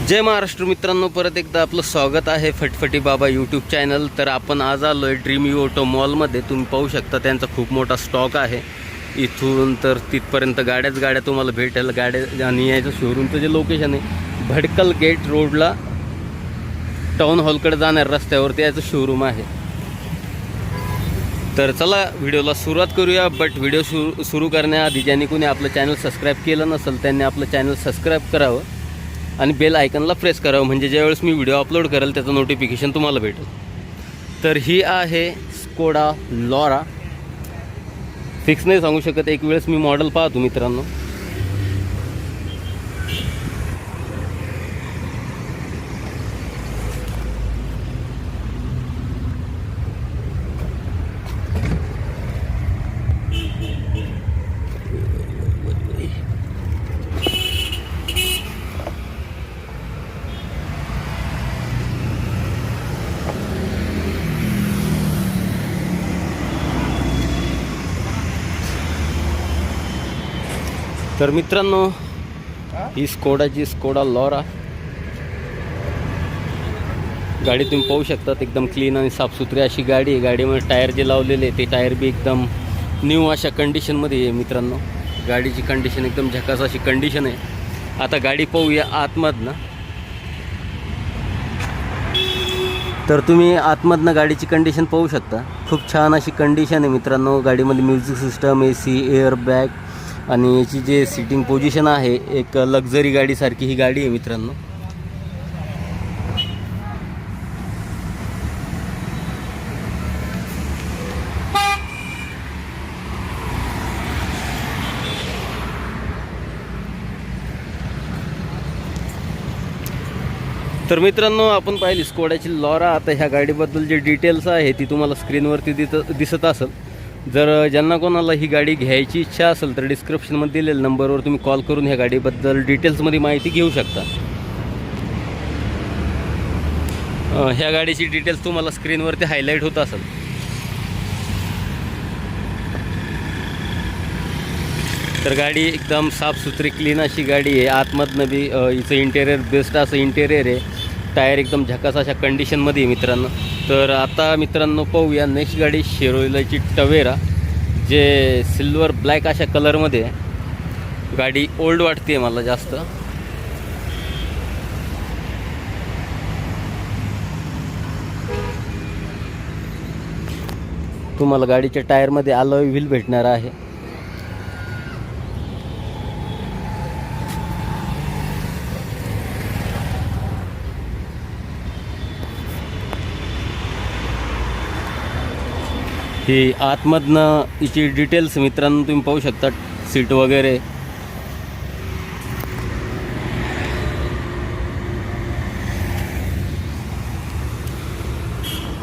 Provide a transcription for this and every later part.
जय महाराष्ट्र मित्रांनो, परत एकदा आपलं स्वागत आहे फटफटी बाबा यूट्यूब चॅनल। तर आपण आज आलो आहे ड्रीम ऑटो मॉलमध्ये। तुम्ही पाहू शकता त्यांचा खूप मोठा स्टॉक आहे। इथून तर तिथपर्यंत गाड्या तुम्हाला भेटेल। गाड्या आणि याचं शोरूमचं जे लोकेशन आहे भडकल गेट रोडला टाउन हॉलकडे जाणार रस्त्यावरती याचं शोरूम आहे। तर चला व्हिडिओला सुरुवात करूया। बट व्हिडिओ सुरू करण्याआधी ज्यांनी कोणी आपलं चॅनल सबस्क्राईब केलं नसेल त्यांनी आपलं चॅनल सबस्क्राईब करावं आणि बेल आयकनला प्रेस करावं, म्हणजे ज्यावेळेस मी व्हिडिओ अपलोड करेल त्याचं नोटिफिकेशन तुम्हाला भेटेल। तर ही आहे स्कोडा लॉरा। फिक्स नाही सांगू शकत, एक वेळेस मी मॉडेल पाहतो मित्रांनो। तर मित्रांनो ही स्कोडा लॉरा गाडी तुम्ही पाहू शकतात। एकदम क्लीन आणि साफसुथरी अशी गाडी आहे। गाडीमध्ये टायर जे लावलेले ते टायर बी एकदम न्यू अशा कंडिशनमध्ये आहे मित्रांनो। गाडीची कंडिशन एकदम झकास अशी कंडिशन आहे। आता गाडी पाहूया आतमधनं। तर तुम्ही आतमधनं गाडीची कंडिशन पाहू शकता। खूप छान अशी कंडिशन आहे मित्रांनो। गाडीमध्ये music system, AC, air bag आणि याची जे सीटिंग पोझिशन आहे एक लक्झरी गाडीसारखी ही गाडी आहे मित्रांनो। तर मित्रांनो आपण पाहिली स्कोडाची लॉरा। आता ह्या गाडीबद्दल जे डिटेल्स आहे ती तुम्हाला स्क्रीनवरती दिसत असेल। जर ज्यांना कोणाला ही गाडी घ्यायची इच्छा असेल तर डिस्क्रिप्शनमध्ये दिलेल्या नंबरवर तुम्ही कॉल करून ह्या गाडीबद्दल डिटेल्समध्ये माहिती घेऊ शकता। ह्या गाडीची डिटेल्स तुम्हाला स्क्रीनवरती हायलाईट होत असेल। तर गाडी एकदम साफसुथरी क्लीन अशी गाडी आहे। आतमधनं बी हिचं इंटेरियर बेस्ट असं इंटेरियर आहे। टायर एकदम झकास अशा कंडिशनमध्ये आहे मित्रांनो। तर आता मित्रांनो पाहूया नेक्स्ट गाडी शेरोइलाची टवेरा, जे सिल्वर ब्लॅक अशा कलरमध्ये आहे। गाडी ओल्ड वाटते मला जास्त। तुम्हाला गाडीच्या टायरमध्ये अलॉय व्हील भेटणार आहे। ही आतमधनं हिची डिटेल्स मित्रांनो तुम्ही पाहू शकता। सीट वगैरे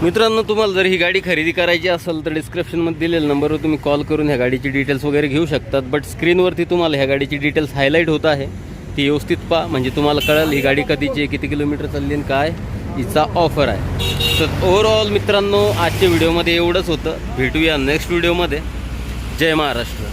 मित्रांनो तुम्हाला जर ही गाडी खरेदी करायची असेल तर डिस्क्रिप्शनमध्ये दिलेल्या नंबरवर तुम्ही कॉल करून ह्या गाडीची डिटेल्स वगैरे घेऊ शकतात। बट स्क्रीनवरती तुम्हाला ह्या गाडीची डिटेल्स हायलाईट होत आहे, ती व्यवस्थित पहा म्हणजे तुम्हाला कळेल ही गाडी कधीची आहे, किती किलोमीटर चालली आणि काय हिचा ऑफर आहे। तर ओव्हरऑल मित्रांनो आजच्या व्हिडिओमध्ये एवढंच होतं। भेटूया नेक्स्ट व्हिडिओमध्ये। जय महाराष्ट्र।